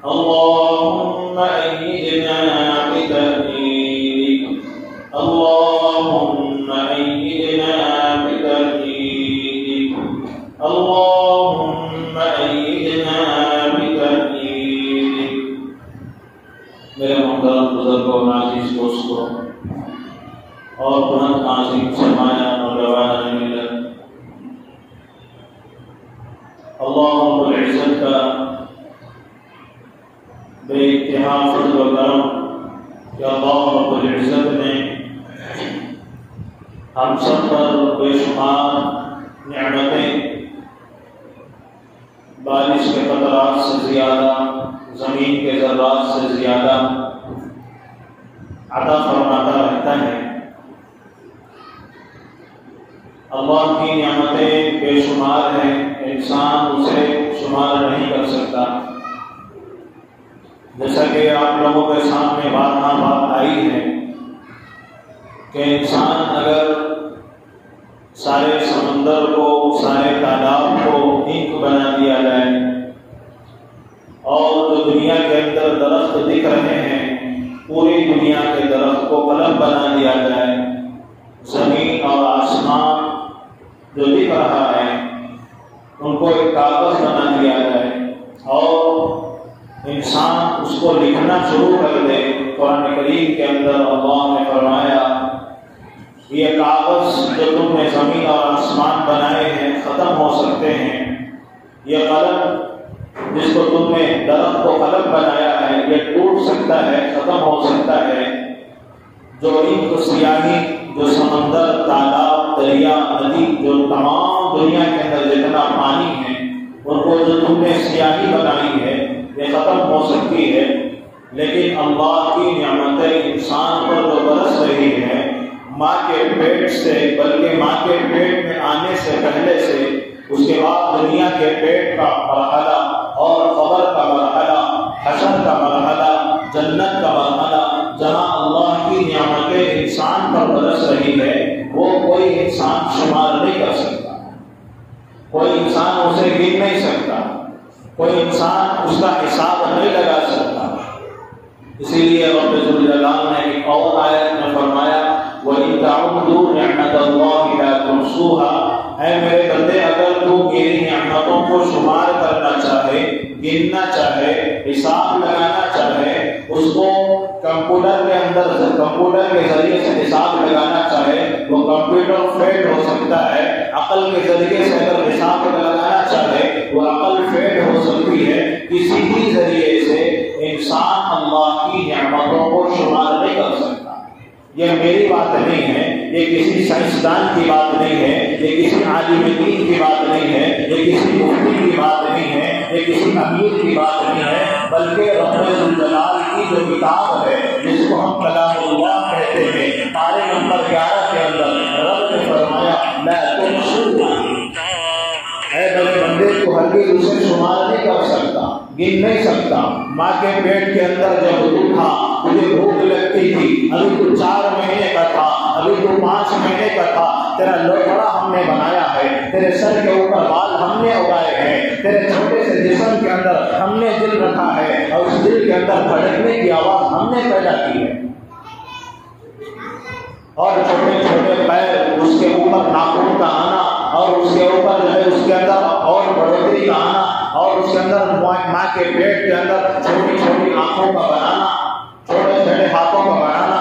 اللهم أيدنا بتأييدك اللهم أيدنا بتأييدك اللهم أيدنا بتأييدك. میرے محترم بزرگوں اور عزیز دوستوں اور بلند عظیم سرمایہ اور روانہ ملت، اللہ رب العزت کا بے انتہا فضل و کرم کہ اللہ رب العزت نے ہم سب پر بے شمار نعمتیں، بارش کے قطرات سے زیادہ، زمین کے ذرات سے زیادہ عطا فرماتا رہتا ہے۔ اللہ کی نعمتیں بے شمار ہیں، انسان اسے شمار نہیں کر سکتا۔ جیسا کہ آپ لوگوں کے سامنے بات آئی ہے کہ انسان اگر سارے سمندر کو، سارے تالاب کو اینٹ بنا دیا جائے اور جو دنیا کے اندر درخت دکھ رہے ہیں پوری دنیا کے درخت کو قلم بنا دیا جائے، زمین اور آسمان جو دکھ رہا ہے ان کو ایک کاغذ بنا دیا جائے اور انسان اس کو لکھنا شروع کر دے۔ قرآن کریم کے اندر اللہ نے فرمایا یہ کاغذ جو تم نے زمین اور آسمان بنائے ہیں ختم ہو سکتے ہیں، یہ قلم جس کو تم نے درخت کو قلم بنایا ہے یہ ٹوٹ سکتا ہے، ختم ہو سکتا ہے۔ جو اینٹ سیاہی، جو سمندر، تالاب، دریا، ندی، جو تمام دنیا کے اندر جتنا پانی ہے ان کو جو تم نے سیاہی بنائی ہے یہ ختم ہو سکتی ہے، لیکن اللہ کی نعمتیں انسان پر جو برس رہی ہے ماں کے پیٹ سے، بلکہ ماں کے پیٹ میں آنے سے پہلے سے، اس کے بعد دنیا کے پیٹ کا مرحلہ اور قبر کا مرحلہ، حشر کا مرحلہ، جنت کا مرحلہ، جہاں اللہ کی نعمتیں انسان پر برس رہی ہے وہ کوئی انسان شمار نہیں کر سکتا، کوئی انسان اسے گن نہیں سکتا، کوئی انسان اس کا حساب نہیں لگا سکتا۔ اسی لیے رب ذوالجلال نے ایک اور آیت میں فرمایا وَإِن تَعُدُّوا نِعْمَتَ اللَّهِ لَا تُحْصُوهَا، اے میرے بندے اگر تو میری نعمتوں کو شمار کرنا چاہے، گننا چاہے، حساب لگانا چاہے، اس کو کمپیوٹر کے اندر کمپیوٹر کے ذریعے سے حساب لگانا چاہے وہ کمپیوٹر فیل ہو سکتا ہے، عقل کے ذریعے سے اگر حساب لگانا چاہے وہ عقل فیل ہو سکتی ہے۔ کسی بھی ذریعے سے انسان اللہ کی نعمتوں کو شمار نہیں کر سکتا۔ یہ میری بات نہیں ہے، یہ کسی سائنسدان کی بات نہیں ہے، یہ کسی عالم دین کی بات نہیں ہے، یہ کسی مفتی کی بات نہیں ہے، یہ کسی امیر کی بات نہیں ہے، بلکہ رب ذوالجلال کی جو کتاب ہے جس کو ہم کلام اللہ کہتے ہیں، پارے نمبر 11 کے اندر رب نے فرمایا لا تحصوها، اے میرے بندے تو ہرگز اسے شمار نہیں کر سکتا، گن نہیں سکتا۔ ماں کے پیٹ کے اندر جب تو تھا تجھے بھوک لگتی تھی، ابھی تو 4 مہینے کا تھا، ابھی تو 5 مہینے کا تھا، تیرا لوڑا ہم نے بنایا ہے، تیرے سر کے اوپر بال ہم نے اگائے ہیں، تیرے چھوٹے سے جسم کے اندر ہم نے دل رکھا ہے اور اس دل کے اندر دھڑکنے کی آواز ہم نے پیدا کی ہے، اور چھوٹے چھوٹے پیر، اس کے اوپر ناخن کا آنا اور اس کے اوپر جو ہے اس کے اندر اور بڑھوتری کا آنا اور اس کے اندر ماں کے پیٹ کے اندر چھوٹی چھوٹی آنکھوں کا بنانا، چھوٹے چھوٹے ہاتھوں کا بنانا۔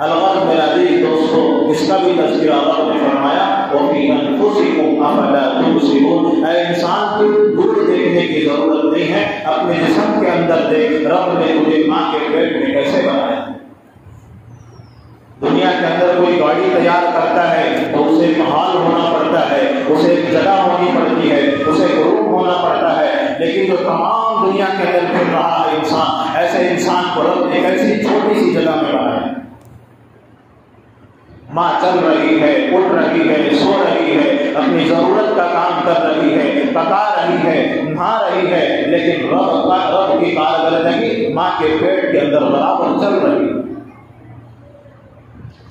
الغرض میرا عزیز دوستو اس کا بھی تذکرہ اللہ نے فرمایا وَفِي أَنفُسِكُمْ أَفَلَا تُبْصِرُونَ، اے انسان کو دور دیکھنے کی ضرورت نہیں ہے، اپنے جسم کے اندر دیکھ رب نے تجھے ماں کے پیٹ میں کیسے بنایا۔ دنیا کے اندر کوئی گاڑی تیار کرتا ہے تو اسے محال ہونا پڑتا ہے، اسے ایک جگہ ہونی پڑتی ہے، اسے گروپ ہونا پڑتا ہے، لیکن جو تمام دنیا کے اندر پھر رہا ہے انسان، ایسے انسان کو رب نے ایسی چھوٹی سی جگہ میں بنایا۔ ماں چل رہی ہے، اٹھ رہی ہے، سو رہی ہے، اپنی ضرورت کا کام کر رہی ہے، پکا رہی ہے، نہا رہی ہے، لیکن رب کی کارکردگی ماں کے پیٹ کے اندر برابر چل رہی ہے۔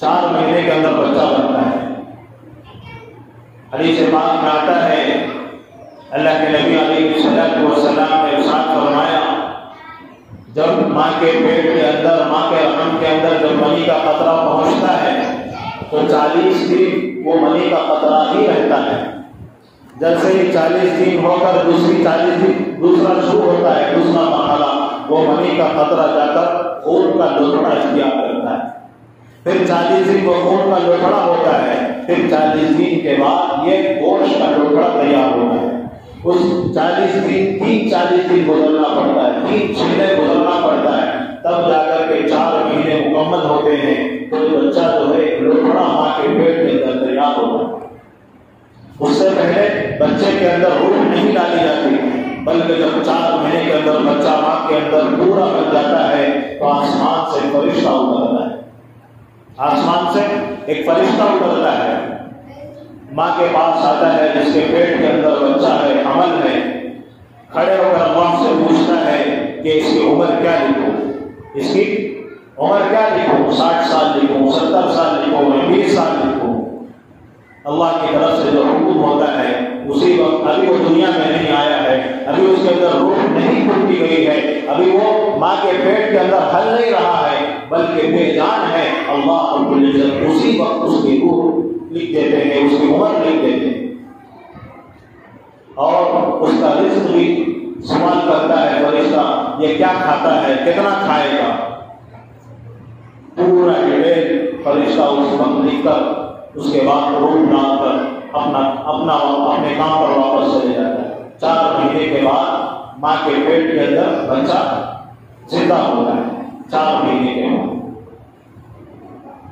4 مہینے کے اندر بچہ بنتا ہے۔ حدیث پاک میں آتا ہے اللہ کے نبی علیہ الصلوۃ والسلام نے ارشاد فرمایا جب ماں کے پیٹ کے اندر، ماں کے رحم کے اندر جب منی کا قطرہ پہنچتا ہے تو 40 دن وہ منی کا قطرہ ہی رہتا ہے۔ جیسے ہی 40 دن ہو کر دوسری 40 دن دوسرا شروع ہوتا ہے، دوسرا مرحلہ، وہ منی کا قطرہ جا کر خون کا لوتھڑا اختیار کرتا ہے۔ پھر 40 دن وہ خون کا لوتھڑا ہوتا ہے، پھر 40 دن کے بعد یہ گوشت کا لوتھڑا تیار ہوتا ہے۔ اس 40 دن گزرنا پڑتا ہے، 3 چھیلے گزرنا پڑتا ہے، تب جا کر کے 4 مہینے مکمل ہوتے ہیں تو بچہ جو ہے لوتھڑا ماں کے پیٹ کے اندر تیار ہوتا ہے۔ اس سے پہلے بچے کے اندر روح نہیں ڈالی جاتی، بلکہ جب 4 مہینے کے اندر بچہ ماں کے اندر پورا بن جاتا ہے تو آسمان سے فرشتہ اترتا ہے، آسمان سے ایک فرشتہ اترتا ہے، ماں کے پاس آتا ہے جس کے پیٹ کے اندر بچہ ہے، حمل ہے، کھڑے ہو کر اللہ سے پوچھتا ہے کہ اس کی عمر کیا لکھوں، اس کی عمر کیا لکھوں، 60 سال لکھوں، 70 سال لکھوں، 20 سال لکھوں۔ اللہ کی طرف سے جو حکم ہوتا ہے اسی وقت، ابھی وہ دنیا میں نہیں آیا ہے، ابھی اس کے اندر روح نہیں پھوٹی گئی ہے، ابھی وہ ماں کے پیٹ کے اندر ہل نہیں رہا ہے، بلکہ بے جان ہے، اللہ رب العزت اسی وقت اس کی روح لکھ دیتے ہیں، اس کی عمر لکھ دیتے ہیں۔ اور اس کا رزق بھی سوال کرتا ہے فرشتہ، یہ کیا کھاتا ہے، کتنا کھائے گا، پورا ڈیٹیل فرشتہ اس وقت لکھ کر اس کے بعد روح ڈال کر اپنے کام پر واپس چلے جاتا ہے۔ 4 مہینے کے بعد ماں کے پیٹ کے اندر بچہ زندہ ہوتا ہے، 4 مہینے کے بعد۔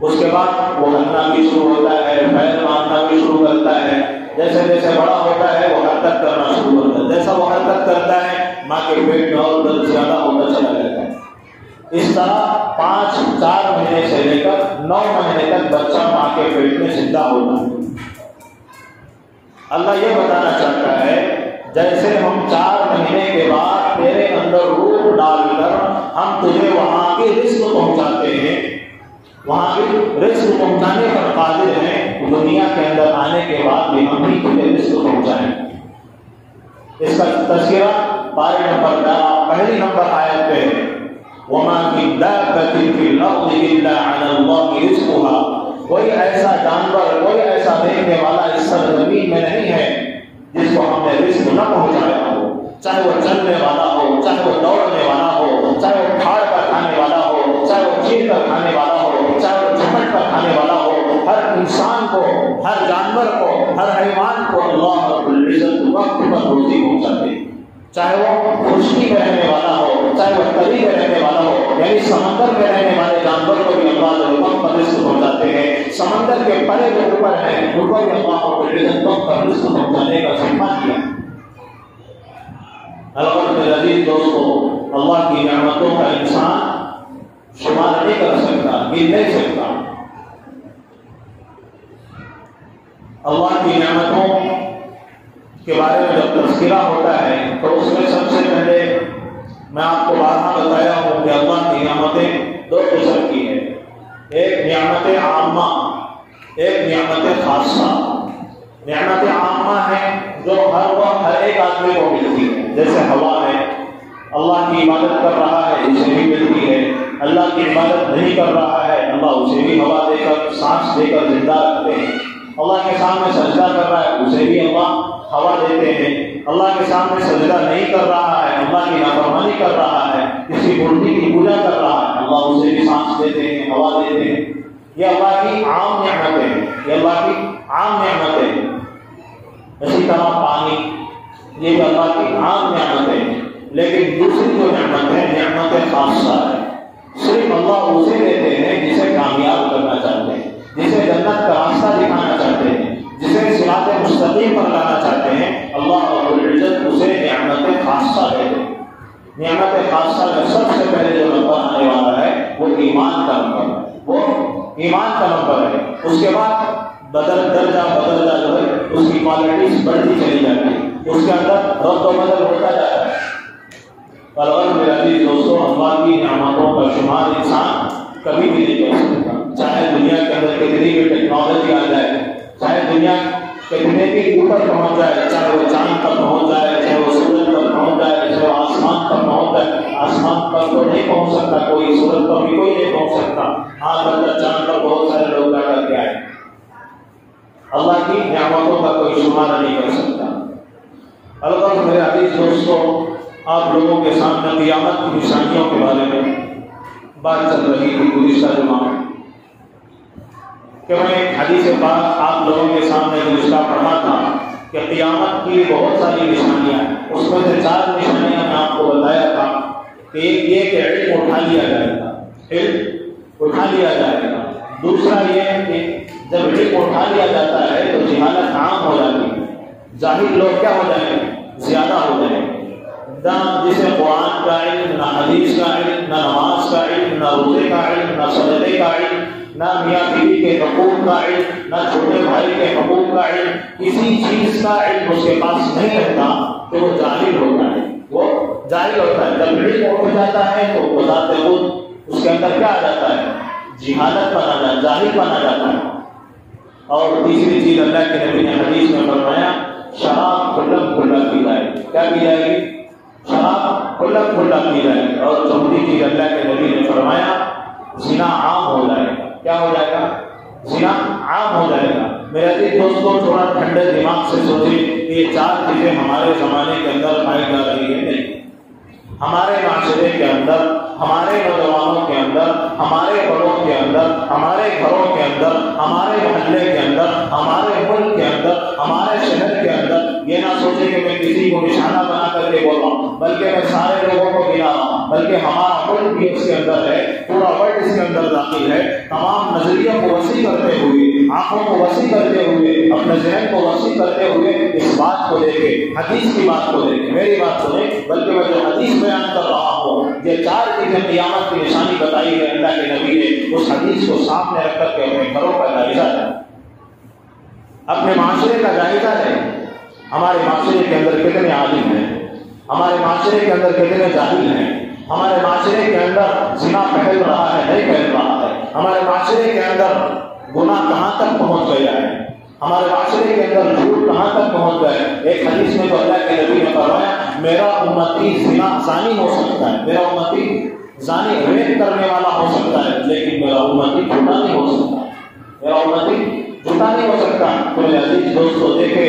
اس کے بعد وہ ہلنا بھی شروع ہوتا ہے، پیر مارنا بھی شروع کرتا ہے، جیسے جیسے بڑا ہوتا ہے وہ حرکت کرنا شروع کرتا ہے، جیسا وہ حرکت کرتا ہے ماں کے پیٹ میں اور درد زیادہ ہوتا چلا جاتا ہے۔ اس طرح 4 مہینے سے لے کر 9 مہینے تک بچہ ماں کے پیٹ میں زندہ ہوتا ہے۔ اللہ یہ بتانا چاہتا ہے جیسے ہم 4 مہینے کے بعد تیرے اندر روح ڈال کر ہم تجھے وہاں کی رزق پہنچاتے ہیں، وہاں کی رزق پہنچانے پر قادر ہیں، دنیا کے اندر آنے کے بعد بھی ہم ہی تجھے رزق پہنچائیں۔ اس کا تذکرہ پارے نمبر 1 نمبر آیت پہ ہے، وَمَا مِن دَابَّةٍ فِي الْأَرْضِ إِلَّا عَلَى اللَّهِ رِزْقُهَا، کوئی ایسا جانور، کوئی ایسا دیکھنے والا اس سرزمین میں نہیں ہے جس کو ہم نے رزق نہ پہنچایا ہو، چاہے وہ چلنے والا ہو، چاہے وہ دوڑنے والا ہو، چاہے وہ پھاڑ کر کھانے والا ہو، چاہے وہ چیر کر کھانے والا ہو، چاہے وہ جھپٹ کر کھانے والا ہو، ہر انسان کو، ہر جانور کو، ہر حیوان کو اللہ رب العزت وقت پر روزی پہنچاتے ہیں، چاہے وہ خشکی میں رہنے والا ہو، چاہے وہ تری میں رہنے والا ہو، یعنی سمندر میں رہنے والے جانور کو بھی اللہ وقت پر رزق پہنچاتے ہیں، سمندر کے پرے جو اوپر ہیں ان کو بھی اللہ رب العزت وقت پر رزق پہنچانے کا ذمہ دیا۔ البتہ عزیز دوستو، اللہ کی نعمتوں کا انسان شمار نہیں کر سکتا، گن نہیں سکتا۔ اللہ کی نعمتوں کے بارے میں جب تذکرہ ہوتا ہے تو اس میں سب سے پہلے میں آپ کو بارہا بتایا ہوں کہ اللہ کی نعمتیں 2 قسم کی ہیں، ایک نعمت عامہ، ایک نعمت خاصہ۔ نعمت عامہ ہے جو ہر وقت ہر ایک آدمی کو ملتی ہے، جیسے ہوا ہے، اللہ کی عبادت کر رہا ہے اسے بھی ملتی ہے، اللہ کی عبادت نہیں کر رہا ہے اللہ اسے بھی ہوا دے کر، سانس دے کر زندہ رکھتے ہیں، اللہ کے سامنے سجدہ کر رہا ہے اسے بھی اللہ ہوا دیتے ہیں، اللہ کے سامنے سجدہ نہیں کر رہا ہے، اللہ کی نافرمانی کر رہا ہے، کسی مورتی کی پوجا کر رہا ہے، اللہ اسے بھی سانس دیتے ہیں، ہوا دیتے ہیں۔ یہ اللہ کی عام نعمتیں ہیں، یہ اللہ کی عام نعمتیں ہیں۔ اسی طرح پانی، یہ بھی اللہ کی عام نعمتیں ہیں، لیکن دوسری جو نعمت ہے نعمت خاصہ ہے، صرف اللہ اسے دیتے ہیں جسے کامیاب کرنا چاہتے ہیں، جسے جنت کا راستہ دکھانا چاہتے ہیں، جسے صراط مستقیم پر لانا چاہتے ہیں، اللہ رب العزت اسے نعمت خاصہ دیتے ہیں۔ نعمت خاصہ میں سب سے پہلے جو نمبر آنے والا ہے وہ ایمان کا نمبر ہے، وہ ایمان کا نمبر ہے۔ اس کے بعد درجہ بدلتا جو ہے اس کی کوالٹیز بڑھتی چلی جاتی ہے، اس کے اندر رد و بدل ہوتا جاتا ہے۔ اور میرے عزیز دوستوں، اللہ کی نعمتوں کا شمار انسان کبھی بھی نہیں کر سکتا، چاہے دنیا کے اندر کتنی بھی ٹیکنالوجی آ جائے، چاہے دنیا کتنے بھی اوپر پہنچ جائے، چاہے وہ چاند پر پہنچ جائے، چاہے وہ سورج پر پہنچ جائے، چاہے وہ آسمان پر پہنچ جائے، آسمان آسمان پر تو نہیں پہنچ سکتا، کوئی سورج پر بھی کوئی نہیں پہنچ سکتا، ہاں بندہ چاند پر بہت سارے لوگ جا کر کے آئے، اللہ کی نعمتوں کا کوئی شمار نہیں کر سکتا۔ البتہ میرے عزیز دوستوں، آپ لوگوں کے سامنے قیامت کی نشانیوں کے بارے میں بات چل رہی تھی گزشتہ جمعہ میں، کہ میں ایک حدیث پاک آپ لوگوں کے سامنے گزشتہ پڑھا تھا کہ قیامت کی بہت ساری نشانیاں ہیں، اس میں سے 4 نشانیاں میں آپ کو بتایا تھا کہ ایک یہ کہ علم اٹھا لیا جائے گا، علم اٹھا لیا جائے گا، دوسرا یہ کہ جب علم اٹھا لیا جاتا ہے تو جہالت عام ہو جاتی ہے، جاہل لوگ کیا ہو جائیں گے؟ زیادہ ہو جائیں گے، نہ جسے قرآن کا علم، نہ حدیث کا علم، نہ نماز کا علم، نہ روزے کا علم، نہ صدقے کا علم، نہ میاں بیوی کے حقوق کا علم، نہ چھوٹے بھائی کے حقوق کا علم، کسی چیز کا علم اس کے پاس نہیں رہتا تو وہ جاہل ہوتا ہے، وہ جاہل ہوتا ہے۔ جب علم ہو جاتا ہے تو بذات خود اس کے اندر کیا آ جاتا ہے؟ جہالت بنا جاتا ہے، جاہل بنا جاتا ہے۔ اور تیسری چیز اللہ کے نبی نے حدیث میں فرمایا شراب کھلم کھلا پی جائے گی، کیا کی جائے گی؟ شراب کھلم کھلا پی جائے گی۔ اور چوتھی چیز اللہ کے نبی نے فرمایا زنا عام ہو جائے گا، کیا ہو جائے گا؟ زنا عام ہو جائے گا۔ میرے عزیز دوستوں، تھوڑا ٹھنڈے دماغ سے سوچیں کہ یہ 4 چیزیں ہمارے زمانے کے اندر پائی جا رہی ہیں، نہیں، ہمارے معاشرے کے اندر، ہمارے نوجوانوں کے اندر، ہمارے بڑوں کے اندر، ہمارے گھروں کے اندر، ہمارے محلے کے اندر، ہمارے ملک کے اندر، ہمارے شہر کے اندر۔ یہ نہ سوچے کہ میں کسی کو نشانہ بنا کر کے بول رہا ہوں، بلکہ میں سارے لوگوں کو گنا رہا ہوں، بلکہ ہمارا ملک بھی اس کے اندر ہے، پورا ورلڈ اس کے اندر داخل ہے۔ تمام نظریوں کو وسیع کرتے ہوئے، آنکھوں کو وسیع کرتے ہوئے، اپنے ذہن کو وسیع کرتے ہوئے اس بات کو دیکھے، حدیث کی بات کو دیکھے، میری بات سنیں، بلکہ میں جو حدیث بیان کر رہا ہوں، یہ 4 چیزیں قیامت کی نشانی بتائی ہے اللہ کے نبی نے، اس حدیث کو سامنے رکھ کر کے اپنے گھروں کا جائزہ لیں، اپنے معاشرے کا جائزہ لیں۔ ہمارے معاشرے کے اندر کتنے عالم ہیں، ہمارے معاشرے کے اندر کتنے جاہل ہیں، ہمارے معاشرے کے اندر زنا پھیل رہا ہے نہیں پھیل رہا ہے، ہمارے معاشرے کے اندر گناہ کہاں تک پہنچ گیا ہے، ہمارے معاشرے کے اندر جھوٹ کہاں تک پہنچ گئے۔ ایک حدیث میں تو اللہ کے نبی نے فرمایا میرا امتی زانی ہو سکتا ہے، میرا امتی زانی ریپ کرنے والا ہو سکتا ہے، لیکن میرا امتی جھوٹا نہیں ہو سکتا، میرا امتی جھوٹا نہیں ہو سکتا۔ تو میرے عزیز دوستو دیکھے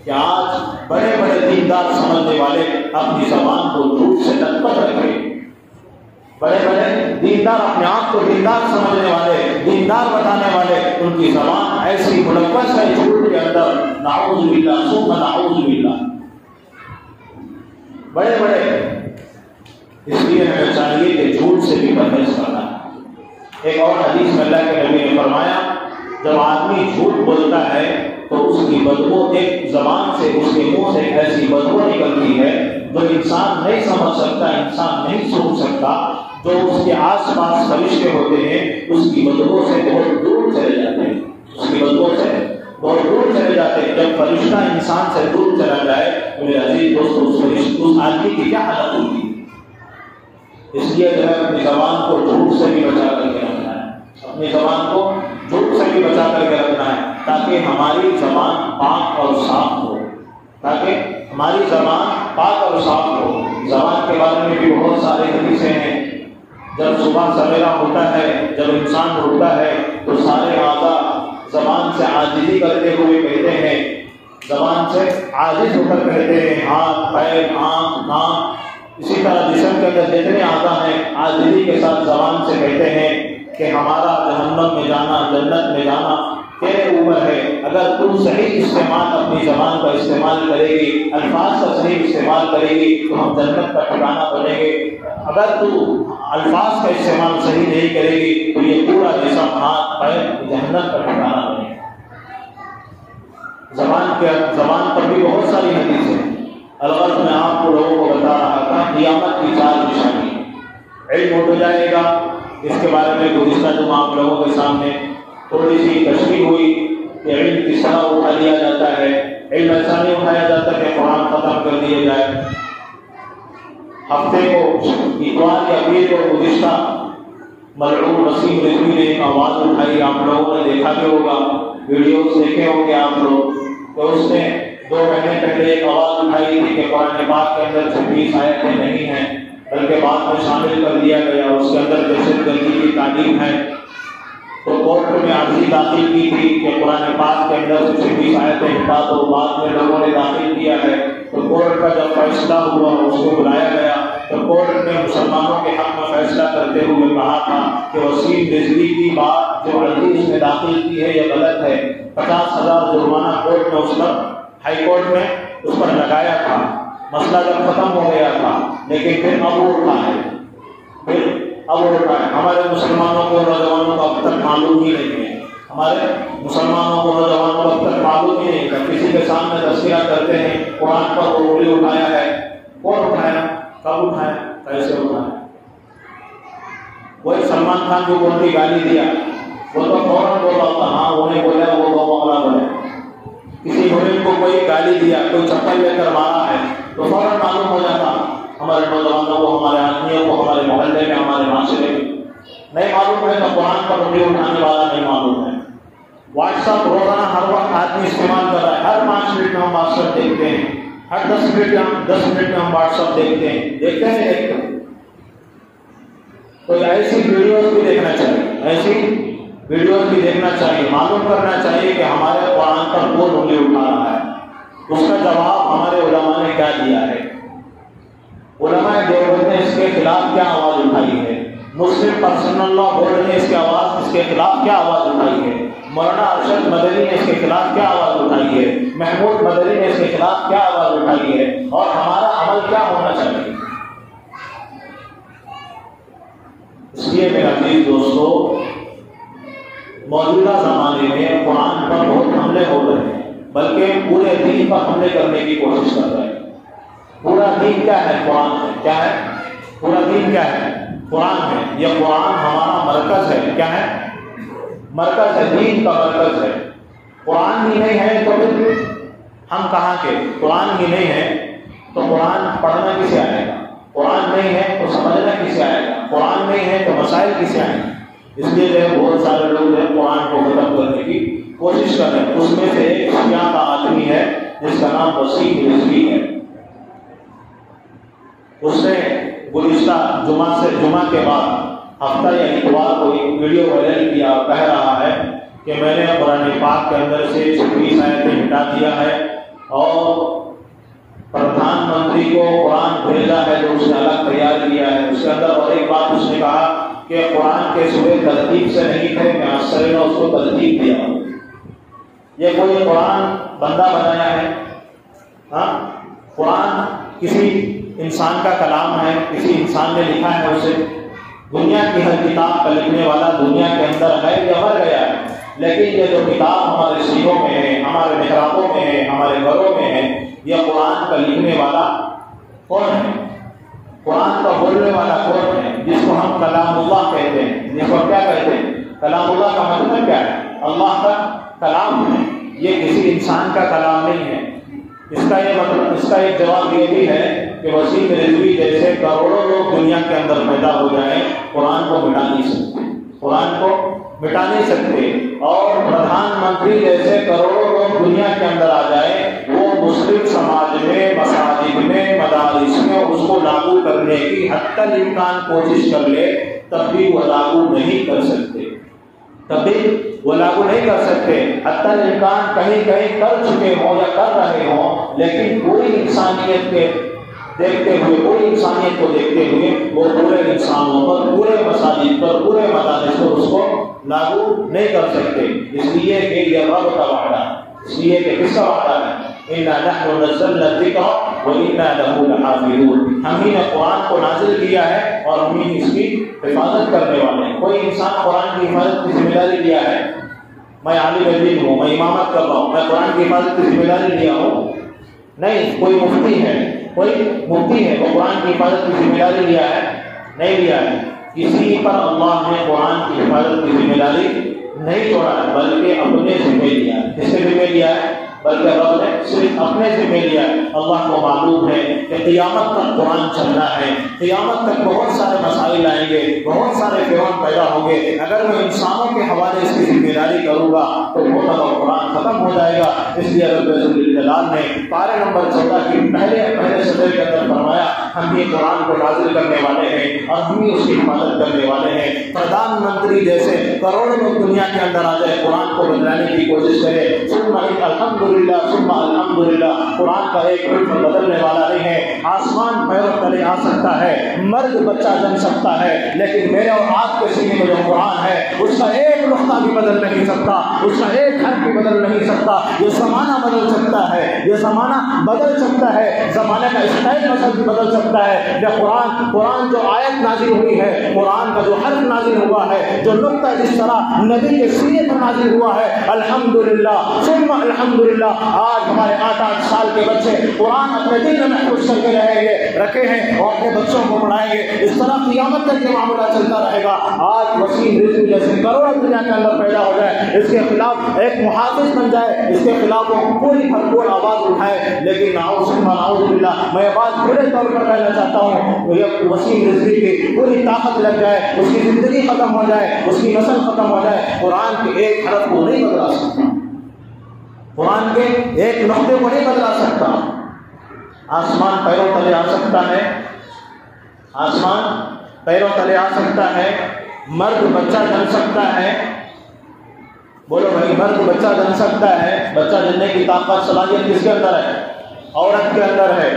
کہ آج بڑے بڑے دیندار سمجھنے والے اپنی زبان کو جھوٹ سے لت پت رکھے، بڑے بڑے دیندار اپنے آپ کو دیندار سمجھنے والے، دیندار بتانے والے، ان کی زبان ایسی ملوث ہے جھوٹ کے اندر، نعوذ باللہ ثم نعوذ باللہ۔ بڑے بڑے، اس لیے ہمیں چاہیے کہ جھوٹ سے بھی پرہیز کرنا ہے۔ ایک اور حدیث میں اللہ کے نبی نے فرمایا جب آدمی جھوٹ بولتا ہے تو اس کی بدبو ایک زبان سے، اس کے منہ سے ایسی بدبو نکلتی ہے جو انسان نہیں سمجھ سکتا، انسان نہیں سوچ سکتا، جو اس کے آس پاس فرشتے ہوتے ہیں اس کی بدبو سے بہت دور چلے جاتے ہیں، اس کی بدبو سے بہت دور چلے جاتے ہیں۔ جب فرشتہ انسان سے دور چلا جائے تو میرے عزیز دوستو اس آدمی کی کیا حالت ہوتی ہے؟ اس لیے جو ہے اپنی زبان کو جھوٹ سے بھی بچا کر کے رکھنا ہے، اپنی زبان کو جھوٹ سے بھی بچا کر کے رکھنا ہے، تاکہ ہماری زبان پاک اور صاف ہو، تاکہ ہماری زبان پاک اور صاف ہو۔ زبان کے بارے میں بھی بہت سارے حدیثیں ہیں۔ جب صبح سویرا ہوتا ہے، جب انسان اٹھتا ہے تو سارے اعضاء زبان سے عاجزی کرتے ہوئے کہتے ہیں، زبان سے عاجز ہو کر کہتے ہیں، ہاتھ، پیر، آنکھ، ناک، اسی طرح جسم کے اندر جتنے اعضاء ہیں عاجزی کے ساتھ زبان سے کہتے ہیں کہ ہمارا جہنم میں جانا، جنت میں جانا تیرے اوپر ہے۔ اگر تو صحیح استعمال اپنی زبان کا استعمال کرے گی، الفاظ کا صحیح استعمال کرے گی تو ہم جنت کا ٹھکانہ بنیں گے۔ اگر تو الفاظ کا استعمال صحیح نہیں کرے گی تو یہ پورا جسم، ہاتھ، پیر جہنم کا ٹھکانہ بنے گا۔ زبان پر بھی بہت ساری حدیث ہیں۔ الغرض میں آپ کو لوگوں کو بتا رہا تھا قیامت کی 4 نشانی، علم اٹھ جائے گا، اس کے بارے میں گزشتہ جمعہ آپ لوگوں کے سامنے تھوڑی سی تشریح ہوئی کہ علم کس طرح اٹھا لیا جاتا ہے۔ علم ایسا نہیں اٹھایا جاتا کہ قرآن ختم کر دیے جائے۔ ہفتے کو اتوار یا پیر کو گزشتہ ملعون وسیم رضوی نے ایک آواز اٹھائی، آپ لوگوں نے دیکھا بھی ہوگا، ویڈیوز دیکھے ہوں گے آپ لوگ، تو اس نے 2 مہینے پہلے ایک آواز اٹھائی تھی کہ قرآن پاک کے اندر 26 آیتیں نہیں ہیں، بلکہ بعد میں شامل کر دیا گیا. اس کے اندر دہشت گردی کی تعلیم ہے. تو کورٹ میں عرضی داخل کی تھی کہ قرآن پاک کے اندر سے 20 آیتیں ہٹا دو. بعد میں لوگوں نے داخل کیا ہے. تو کورٹ کا جب فیصلہ ہوا اس کو بلایا گیا تو کورٹ نے مسلمانوں کے حق میں فیصلہ کرتے ہوئے کہا تھا کہ وسیم رضوی کی بات جو عرضی اس نے داخل کی ہے یہ غلط ہے. 50,000 جرمانہ کورٹ نے اس پر ہائی کورٹ میں اس پر لگایا تھا. مسئلہ جب ختم ہو گیا تھا لیکن پھر اب وہ اٹھا ہے. ہمارے مسلمانوں کو نوجوانوں کو اب تک معلوم ہی نہیں ہے. ہمارے مسلمانوں کو نوجوانوں کو اب تک معلوم ہی نہیں ہے. کسی کے سامنے تذکرہ کرتے ہیں قرآن پر وہ انگلی اٹھایا ہے. کون اٹھایا؟ کب اٹھایا؟ کیسے اٹھایا؟ وہی سلمان خان جو کون کی گالی دیا وہ تو فوراً بولا تھا ہاں انہیں بولا وہ مولا بنے. کسی مرید کو کوئی گالی دیا کوئی چپل لے کر مارا ہے تو فوراً معلوم ہو جاتا ہمارے نوجوانوں کو ہمارے آدمیوں کو ہمارے محلے میں ہمارے معاشرے میں. نہیں معلوم ہے تو قرآن پر انگلی اٹھانے والا نہیں معلوم ہے. واٹس ایپ روزانہ ہر وقت آدمی استعمال کر رہا ہے. ہر 5 منٹ میں ہم واٹس ایپ دیکھتے ہیں. ہر 10 منٹ میں ہم واٹس ایپ دیکھتے ہیں. دیکھتے ہیں تو ایسی ویڈیوز بھی دیکھنا چاہیے. معلوم کرنا چاہیے کہ ہمارے قرآن پر کون انگلی اٹھا رہا ہے. اس کا جواب ہمارے علماء نے کیا دیا ہے. علماء دیوبند نے اس کے خلاف کیا آواز اٹھائی ہے. مسلم پرسنل لا بورڈ نے اس کے خلاف کیا آواز اٹھائی ہے. مولانا ارشد مدنی نے اس کے خلاف کیا آواز اٹھائی ہے. محمود مدنی نے اس کے خلاف کیا آواز اٹھائی ہے. اور ہمارا عمل کیا ہونا چاہیے. اس لیے میرا عزیز دوستو موجودہ زمانے میں قرآن پر بہت حملے ہو رہے ہیں بلکہ پورے دین پر حملے کرنے کی کوشش کر رہے ہیں. پورا دین کیا ہے؟ قرآن ہے. کیا ہے پورا دین؟ کیا ہے؟ قرآن ہے. یہ قرآن ہمارا مرکز ہے. کیا ہے؟ مرکز ہے. دین کا مرکز ہے. قرآن ہی نہیں ہے تو پھر ہم کہاں کے؟ قرآن ہی نہیں ہے تو قرآن پڑھنا کسے آئے گا. قرآن نہیں ہے تو سمجھنا کسے آئے گا. قرآن نہیں ہے تو مسائل کسے آئیں گے. اس لیے جو ہے بہت سارے لوگ جو ہے قرآن کو ختم کرنے کی کوشش کر رہے ہیں. اس میں سے ایک شیعہ کا آدمی ہے جس کا نام وسیم رضوی ہے. اس نے گزشتہ جمعہ کے بعد ہفتہ یا اتوار کو ایک ویڈیو وائرل کیا اور کہہ رہا ہے کہ میں نے قرآن پاک کے اندر سے 26 آیتیں ہٹا دیا ہے اور پردھان منتری کو قرآن بھیجا ہے جو اس نے الگ تیار کیا ہے. اس کے اندر اور ایک بات اس نے کہا کہ قرآن کے سورے ترتیب سے نہیں تھے میں اثر نے اس کو ترتیب دیا. یہ کوئی قرآن بندہ بنایا ہے؟ ہاں قرآن کسی انسان کا کلام ہے. کسی انسان نے لکھا ہے اسے. دنیا کی ہر کتاب کا لکھنے والا دنیا کے اندر ہے یا مر گیا ہے. لیکن یہ جو کتاب ہمارے سیروں میں ہے ہمارے محرابوں میں ہے ہمارے گھروں میں ہے یہ قرآن کا لکھنے والا کون ہے؟ قرآن کا بولنے والا کون ہے؟ جس کو ہم کلام اللہ کہتے ہیں. جس کو کیا کہتے ہیں؟ کلام اللہ کا مطلب کیا ہے؟ اللہ کا کلام ہے. یہ کسی انسان کا کلام نہیں ہے. اس کا ایک جواب یہ بھی ہے کہ وسیم رضوی جیسے کروڑوں لوگ دنیا کے اندر پیدا ہو جائیں قرآن کو مٹا نہیں سکتے. قرآن کو مٹا نہیں سکتے. اور پردھان منتری جیسے کروڑوں لوگ دنیا کے اندر آ جائیں وہ مسلم سماج میں مساجد میں مدارس میں اس کو لاگو کرنے کی حتی الامکان کوشش کر لے تب بھی وہ لاگو نہیں کر سکتے. حتی الامکان کہیں کہیں کر چکے ہوں یا کر رہے ہوں لیکن پوری انسانیت کے دیکھتے ہوئے پوری انسانیت کو دیکھتے ہوئے وہ پورے انسانوں پر پورے مساجد پر پورے مدارس پر اس کو لاگو نہیں کر سکتے. اس لیے کہ یہ رب کا وعدہ ہے. اس لیے کہ کس کا وعدہ ہے؟ اِنَّا نَحْنُ نَزَّلْنَا الذِّكْرَ وَإِنَّا لَهُ لَحَافِظُونَ. ہم ہی نے قرآن کو نازل کیا ہے اور ہم ہی اس کی حفاظت کرنے والے ہیں. کوئی انسان قرآن کی حفاظت کی ذمہ داری لیا ہے؟ میں عالم دین ہوں میں امامت کر رہا ہوں میں قرآن کی حفاظت کی ذمہ داری لیا ہوں؟ نہیں. کوئی مفتی ہے وہ قرآن کی حفاظت کی ذمہ داری لیا ہے؟ نہیں لیا ہے. کسی پر اللہ نے قرآن کی حفاظت کی ذمہ داری نہیں چھوڑا ہے بلکہ اپنے ذمہ لیا ہے. کس سے ذمہ لیا ہے؟ بلکہ رب نے صرف اپنے ذمہ لیا ہے۔ اللہ کو معلوم ہے کہ قیامت تک قرآن چلنا ہے، قیامت تک بہت سارے مسائل آئیں گے، بہت سارے فرعون پیدا ہوں گے۔ اگر میں انسانوں کے حوالے اس کی ذمہ داری کروں گا تو وہ قرآن ختم ہو جائے گا۔ اس لیے رب جلال نے پارے نمبر 14 کی پہلے صدر کے اندر فرمایا ہم یہ قرآن کو نازل کرنے والے ہیں اور ہم ہی اس کی حفاظت کرنے والے ہیں۔ پردھان منتری جیسے کروڑوں لوگ دنیا کے اندر آ جائے، قرآن کو بدلانے کی کوشش کرے، الحمدللہ ثم الحمدللہ، قرآن کا ایک حرف بدلنے والا نہیں ہے۔ آسمان پیروں تلے آ سکتا ہے، مرد بچہ جن سکتا ہے، لیکن میرے اور آپ کے سینے میں جو قرآن ہے اس کا ایک نقطہ بھی بدل نہیں سکتا، اس کا ایک حرف بھی بدل نہیں سکتا۔ یہ زمانہ بدل سکتا ہے، یہ زمانہ بدل سکتا ہے، زمانے کا اسٹائل بھی بدل سکتا ہے۔ یہ قرآن جو آیت نازل ہوئی ہے، قرآن کا جو حرف نازل ہوا ہے، جو نقطہ جس طرح نبی کے سینے پر نازل ہوا ہے، الحمدللہ ثم الحمدللہ، آج ہمارے 8 سال کے بچے قرآن اپنے دل میں محفوظ کر کے رکھے ہیں اور اپنے بچوں کو پڑھائیں گے۔ اس طرح قیامت تک یہ معاملہ چلتا رہے گا۔ آج وسیم رضوی جیسے کروڑوں دنیا کے اندر پیدا ہو جائے، اس کے خلاف ایک محافظ بن جائے، اس کے خلاف وہ پوری بھرپور آواز اٹھائے، لیکن نعوذ باللہ، میں یہ بات پورے طور پر کہنا چاہتا ہوں، یہ وسیم رضوی کی پوری طاقت لگ جائے، اس کی زندگی ختم ہو جائے، اس کی نسل ختم ہو جائے، قرآن کے ایک حرف کو نہیں بدلا سکتا، قرآن کے ایک نقطے کو نہیں بدلا سکتا۔ آسمان پیروں تلے آ سکتا ہے، آسمان پیروں تلے آ سکتا ہے، مرد بچہ جن سکتا ہے، بولو بھائی، مرد بچہ جن سکتا ہے، بچہ جننے کی طاقت صلاحیت کس کے اندر ہے؟ عورت کے اندر ہے۔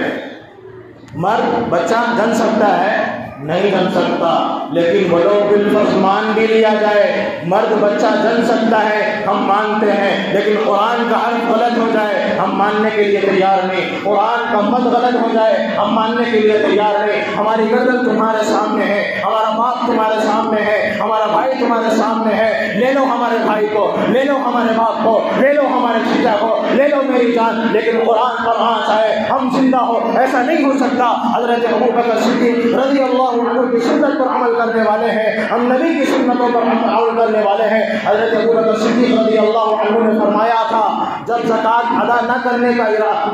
مرد بچہ جن سکتا ہے؟ نہیں جن سکتا، لیکن بولو بالفرض مان بھی لیا جائے مرد بچہ جن سکتا ہے، ہم مانتے ہیں، لیکن قرآن کا حرف غلط ہو جائے ہم ماننے کے لیے تیار نہیں، قرآن کا مد غلط ہو جائے ہم ماننے کے لیے تیار نہیں۔ ہماری گردن تمہارے سامنے ہے، ہمارا باپ تمہارے سامنے ہے، ہمارا بھائی تمہارے سامنے ہے، لے لو ہمارے بھائی کو، لے لو ہمارے باپ کو، لے لو ہمارے چچا کو، لے لو میری جان، لیکن قرآن پر ہاں چاہے ہم زندہ ہو، ایسا نہیں ہو سکتا۔ حضرت ابوبکر صدیق رضی اللہ عنہ کی سنت پر عمل کرنے والے ہیں، ہم نبی کی سنتوں پر عمل کرنے والے ہیں۔ حضرت ابوبکر صدیق رضی اللہ عنہ نے فرمایا تھا، جب زکوٰۃ ادا نہ کرنے کا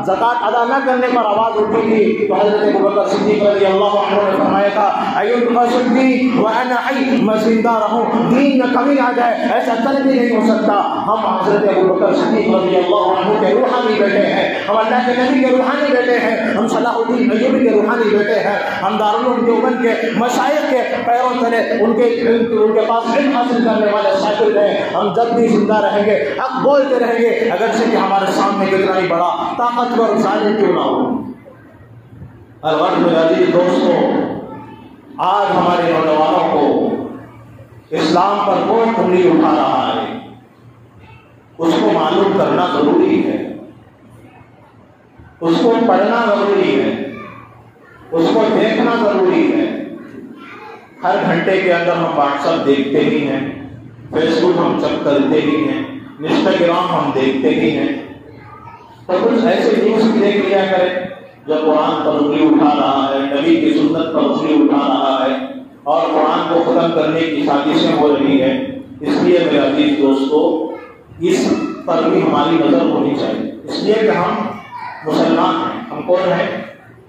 زکوٰۃ ادا نہ کرنے پر آواز اٹھی تھی تو حضرت ابوبکر صدیق رضی اللہ عنہ نے فرمایا تھا، ایُنقص الدین وانا حی، میں زندہ رہوں دین میں کمی آ جائے ایسا کل بھی نہیں ہو سکتا۔ ہم حضرت ابوبکر صدیق رضی اللہ عنہ کے روحانی بیٹے ہیں، ہم اللہ کے نبی کے روحانی بیٹے ہیں، ہم صلاح الدین ایوبی کے روحانی بیٹے ہیں، ہم دارالعلوم دیوبند کے مشائخ کے پیروں تلے ان کے پاس علم حاصل کرنے والے شاگرد ہیں۔ ہم جب بھی زندہ رہیں گے حق بولتے رہیں گے، اگرچہ کہ ہمارے سامنے کتنا ہی بڑا طاقتور ظالم کیوں نہ ہو۔ الغرض عزیز دوستو، آج ہمارے نوجوانوں کو اسلام پر کون انگلی اٹھا رہا ہے اس کو معلوم کرنا ضروری ہے، اس کو پڑھنا ضروری ہے، اس کو دیکھنا ضروری ہے۔ ہر گھنٹے کے اندر ہم واٹس ایپ دیکھتے ہی ہیں، فیس بک ہم چیک کرتے ہی ہیں، انسٹاگرام ہم دیکھتے ہی ہیں، تو کچھ ایسے نیوز بھی دیکھ لیا کریں جو قرآن پر انگلی اٹھا رہا ہے، نبی کی سنت پر انگلی اٹھا رہا ہے اور قرآن کو ختم کرنے کی سازشیں ہو رہی ہے۔ اس لیے میرے عزیز دوستو، اس پر بھی ہماری نظر ہونی چاہیے، اس لیے کہ ہم مسلمان ہیں۔ ہم کون ہیں؟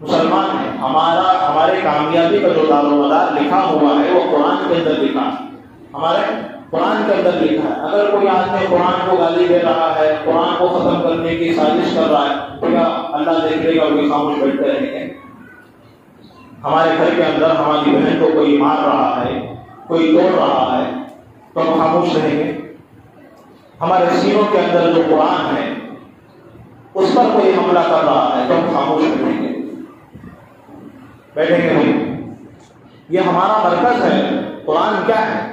مسلمان ہیں۔ ہمارے کامیابی کا جو دار و مدار لکھا ہوا ہے وہ قرآن کے اندر لکھا ہے، ہمارے قرآن کے اندر لکھا ہے۔ اگر کوئی آدمی قرآن کو گالی دے رہا ہے، قرآن کو ختم کرنے کی سازش کر رہا ہے، تو کیا اللہ دیکھ لے گا اور کوئی خاموش بیٹھتے رہیں گے؟ ہمارے گھر کے اندر ہماری بہن کو کوئی مار رہا ہے، کوئی توڑ رہا ہے، تو ہم خاموش رہیں گے؟ ہمارے سینوں کے اندر جو قرآن ہے اس پر کوئی حملہ کر رہا ہے تو ہم خاموش رہیں گے؟ بیٹھیں گے نہیں۔ یہ ہمارا مرکز ہے۔ قرآن کیا ہے؟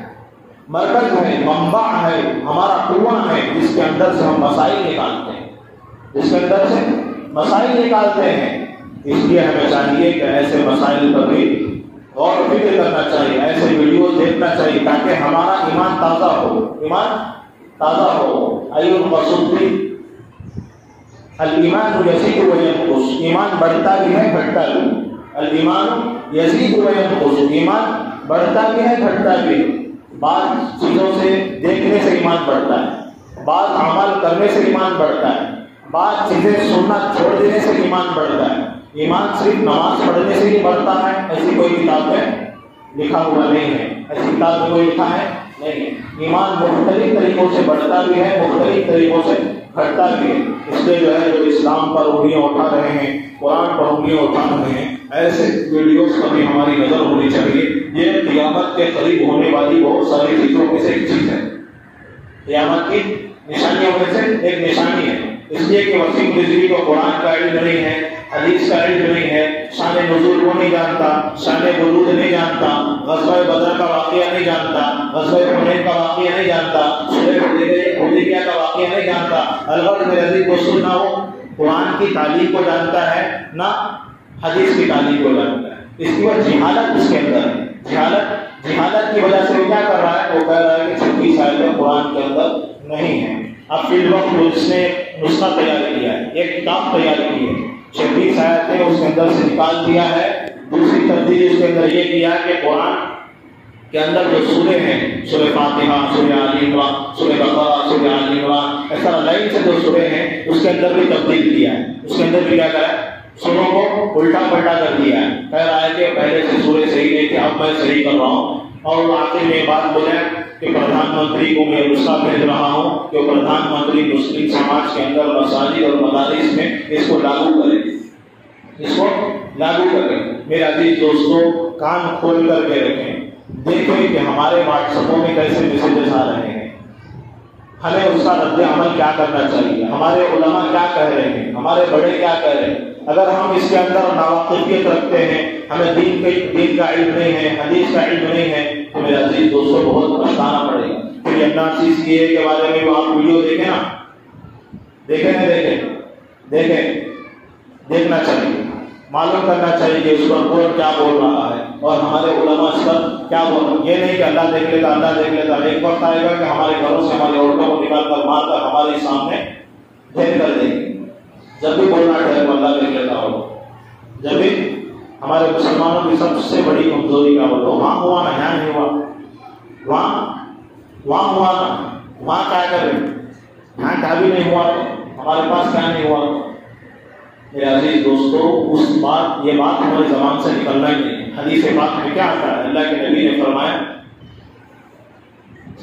مرکز ہے، منبع ہے، ہمارا کنواں ہے جس کے اندر سے ہم مسائل نکالتے ہیں، جس کے اندر سے مسائل نکالتے ہیں۔ اس لیے ہمیں چاہیے کہ ایسے مسائل پر بھی غور و فکر کرنا چاہیے، ایسے ویڈیوز دیکھنا چاہیے تاکہ ہمارا ایمان تازہ ہو، ایمان تازہ ہو۔ ایُنقص الدین، الایمان یزید و ینقص، ایمان بڑھتا بھی ہے گھٹتا بھی۔ الایمان یزید و ینقص، ایمان بڑھتا بھی ہے گھٹتا بھی۔ بعض چیزوں سے دیکھنے سے ایمان بڑھتا ہے، بعض عمل کرنے سے ایمان بڑھتا ہے، بعض چیزیں سننا چھوڑ دینے سے ایمان بڑھتا ہے. ایمان صرف نماز پڑھنے سے ہی بڑھتا ہے ایسی کوئی کتاب میں لکھا ہوا نہیں ہے. ایسی کتاب میں کوئی لکھا ہے نہیں ہے. ایمان مختلف طریقوں سے بڑھتا بھی ہے, مختلف طریقوں سے گھٹتا بھی ہے. اس لیے جو ہے جو اسلام پر انگلیاں اٹھا رہے ہیں, قرآن پر انگلیاں اٹھا رہے ہیں, ایسے ویڈیوز پر بھی ہماری نظر ہونی چاہیے. یہ قیامت کے قریب ہونے والی بہت ساری چیزوں میں سے ایک چیز ہے. قیامت کی نشانیوں میں سے ایک نشانی ہے. اس لیے کہ وسیم رضوی کو قرآن کا علم نہیں ہے, حدیث کا علم نہیں ہے, شان نزول کو نہیں جانتا, شان ورود نہیں جانتا, غزوہ بدر کا واقعہ نہیں جانتا, غزوہ حنین کا واقعہ نہیں جانتا, حدیبیہ کا واقعہ نہیں جانتا. البتہ میرے عزیز دوستو, نہ وہ قرآن کی تعلیم کو جانتا ہے نہ حدیث کی تعلیم کو جانتا ہے. اس کی وجہ جہالت اس کے اندر ہے. جہالت کی وجہ سے وہ کیا کر رہا ہے, وہ کہہ رہا ہے کہ 36 آیتیں قرآن کے اندر نہیں ہیں. اب فی الوقت اس نے نسخہ تیار کیا ہے, ایک کتاب تیار کی ہے, 36 آیتیں اس کے اندر سے نکال دیا ہے. دوسری تبدیلی اس کے اندر یہ کیا ہے کہ قرآن کے اندر جو سورے ہیں, سورہ فاتحہ, سورہ آل عمران, سورہ بقرہ, سورہ آل عمران, ایسا لائن سے جو سورے ہیں اس کے اندر بھی تبدیل کیا ہے. اس کے اندر بھی کیا کرا ہے, سوروں کو الٹا پلٹا کر دیا ہے. کہہ رہا ہے کہ پہلے سے سورے صحیح نہیں تھے, اب میں صحیح کر رہا ہوں. اور آخر میں یہ بات بولے کہ پردھان منتری کو میں نسخہ بھیج رہا ہوں کہ پردھان منتری مسلم سماج کے اندر مساجد اور مدارس میں اس کو لاگو کرے, اس کو لاگو کریں. میرے عزیز دوستوں, کان کھول کر کے رکھیں, دیکھیں کہ ہمارے واٹس ایپوں میں کیسے میسیجز آ رہے ہیں, ہمیں اس کا رد عمل کیا کرنا چاہیے, ہمارے علماء کیا کہہ رہے ہیں, ہمارے بڑے کیا کہہ رہے ہیں. اگر ہم اس کے اندر ناواقفیت رکھتے ہیں, ہمیں دین کا علم نہیں ہے, حدیث کا علم نہیں ہے, تو میرے عزیز دوستوں بہت پچھتانا پڑے گا. پھر NRC کے بارے میں جو آپ ویڈیو دیکھیں نا, دیکھنا چاہیے, معلوم کرنا چاہیے کہ اس پر کون کیا بول رہا ہے اور ہمارے علماء اس پر کیا بول رہے ہیں. یہ نہیں کہ اللہ دیکھ لیتا. ایک وقت آئے گا کہ ہمارے گھروں سے ہماری عورتوں کو نکال کر مار کر ہمارے سامنے ڈھیر کر دیں گے. جب بھی بولنا ٹھہر اللہ دیکھ لیتا ہوگا, جب بھی ہمارے مسلمانوں کی سب سے بڑی کمزوری کا بولو, وہاں ہوا نا, یہاں نہیں ہوا, وہاں ہوا نا, وہاں کیا کریں, یہاں کیا بھی نہیں ہوا تو ہمارے پاس کیا نہیں ہوا. میرے عزیز دوستو, یہ بات ہماری زبان سے نکلنا ہی نہیں. حدیث پاک میں کیا آتا ہے, اللہ کے نبی نے فرمایا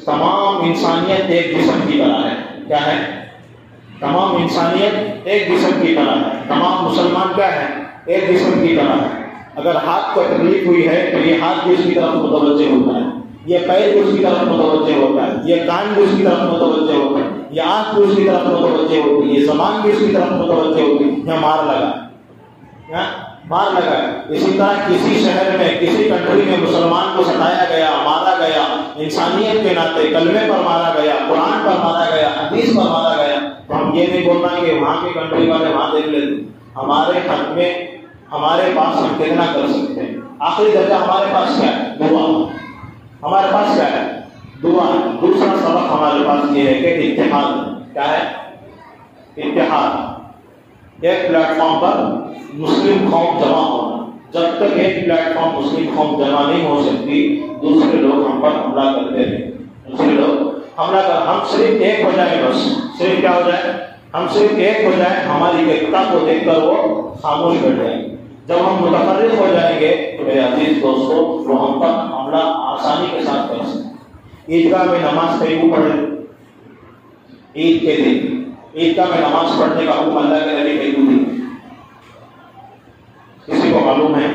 تمام انسانیت ایک جسم کی طرح ہے. کیا ہے, تمام انسانیت ایک جسم کی طرح ہے. تمام مسلمان کیا ہے, ایک جسم کی طرح ہے. اگر ہاتھ کو تکلیف ہوئی ہے تو یہ ہاتھ بھی اس کی طرف متوجہ ہوتا ہے, یہ پیر بھی اس کی طرف متوجہ ہوتا ہے, یہ کان بھی اس کی طرف متوجہ ہوتا ہے, یہ آنکھ بھی اس کی طرف متوجہ ہوتی ہے, یہ زبان بھی اس کی طرف متوجہ ہوتی ہے. یہ مار لگا ہے. اسی طرح کسی شہر میں, کسی کنٹری میں مسلمان کو ستایا گیا, مارا گیا, انسانیت کے ناطے کلمے پر مارا گیا, قرآن پر مارا گیا, حدیث پر مارا گیا, تو ہم یہ نہیں بولنا کہ وہاں کی کنٹری والے وہاں دیکھ لیتے. ہمارے حق میں ہمارے پاس ہم کتنا کر سکتے ہیں. آخری درجہ ہمارے پاس کیا ہے, دعا. ہمارے پاس کیا ہے, دعا. دوسرا سبق ہمارے پاس یہ ہے کہ اتحاد. کیا ہے, اتحاد. ایک پلیٹ فارم پر مسلم قوم جمع ہونا. جب تک ایک پلیٹ فارم مسلم قوم جمع نہیں ہو سکتی, دوسرے لوگ ہم پر حملہ کرتے ہیں. ہم صرف ایک ہو جائیں, بس صرف کیا ہو جائے, ہم صرف ایک ہو جائیں, ہماری ایکتا کو دیکھ کر وہ خاموش بیٹھ جائیں گے. جب ہم متفرق ہو جائیں گے تو میرے عزیز دوستوں وہ ہم پر حملہ آسانی کے ساتھ کر سکتے. عیدگاہ میں نماز کیوں پڑھے, عید کے دن عیدگاہ میں نماز پڑھنے کا حکم اللہ کے نبی کیوں دی, کسی کو معلوم ہے؟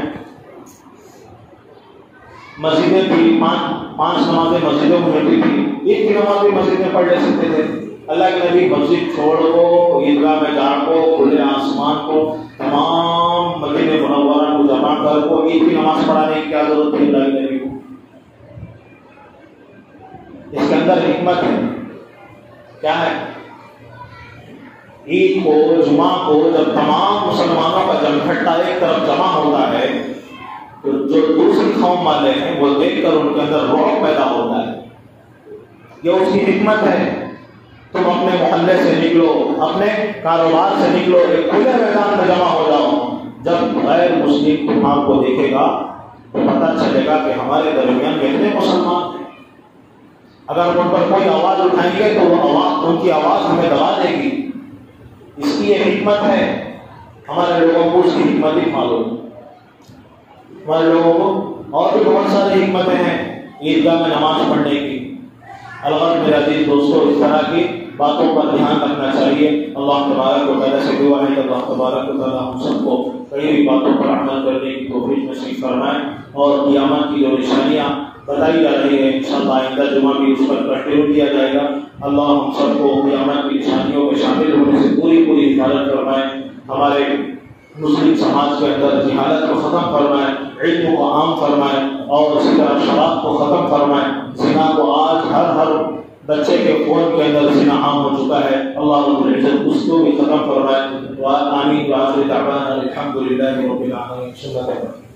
مسجدیں تھی, 5 نمازیں مسجدوں میں ہوتی تھی, عید کی نماز بھی مسجد میں پڑھ لے سکتے تھے. اللہ کے نبی مسجد چھوڑ کو, عیدگاہ میں جا کو, کھلے آسمان کو, تمام مدینہ منورہ کو جمع کر کو عید کی نماز پڑھانے کی کیا ضرورت تھی اللہ کے نبی کو؟ اس کے اندر حکمت ہے. کیا ہے, عید کو, جمعہ کو جب تمام مسلمانوں کا جمگھٹا ایک طرف جمع ہوتا ہے تو جو دوسری قوم والے ہیں وہ دیکھ کر ان کے اندر رعب پیدا ہوتا ہے. یہ اس کی حکمت ہے. تم اپنے محلے سے نکلو, اپنے کاروبار سے نکلو, ایک کھلے میدان میں جمع ہو جاؤ. جب غیر مسلم تمہارے کو دیکھے گا تو پتہ چلے گا کہ ہمارے درمیان کتنے مسلمان ہیں. اگر ان پر کوئی آواز اٹھائیں گے تو وہ آواز, ان کی آواز ہمیں دبا دے گی. اس کی یہ حکمت ہے. ہمارے لوگوں کو اس کی حکمت ہی معلوم. ہمارے لوگوں کو اور بھی بہت ساری حکمتیں ہیں عیدگاہ میں نماز پڑھنے کی. البتہ میرے عزیز دوستوں اس طرح کی باتوں پر دھیان رکھنا چاہیے. اللہ تبارک و تعالیٰ سے دعا ہے کہ اللہ تبارک و تعالیٰ ہم سب کو کئی بھی باتوں پر عمل کرنے کی توفیق نصیب فرمائے. اور قیامت کی جو نشانیاں بتائی جا رہی ہے انشاءاللہ آئندہ جمعہ بھی اس پر کنٹینیو کیا جائے گا. اللہ ہم سب کو قیامت کی نشانیوں میں شامل ہونے سے پوری حفاظت فرمائے. ہمارے مسلم سماج کے اندر جہالت کو ختم فرمائے, علم کو عام فرمائے, اور اسی طرح شراب کو ختم فرمائے. زنا کو آج ہر بچے کے فون کے اندر زنا عام ہو چکا ہے. اللہ رب العزت اس کو بھی ختم فرمائے. آمین. وآخر دعوانا الحمد للہ رب العالمین.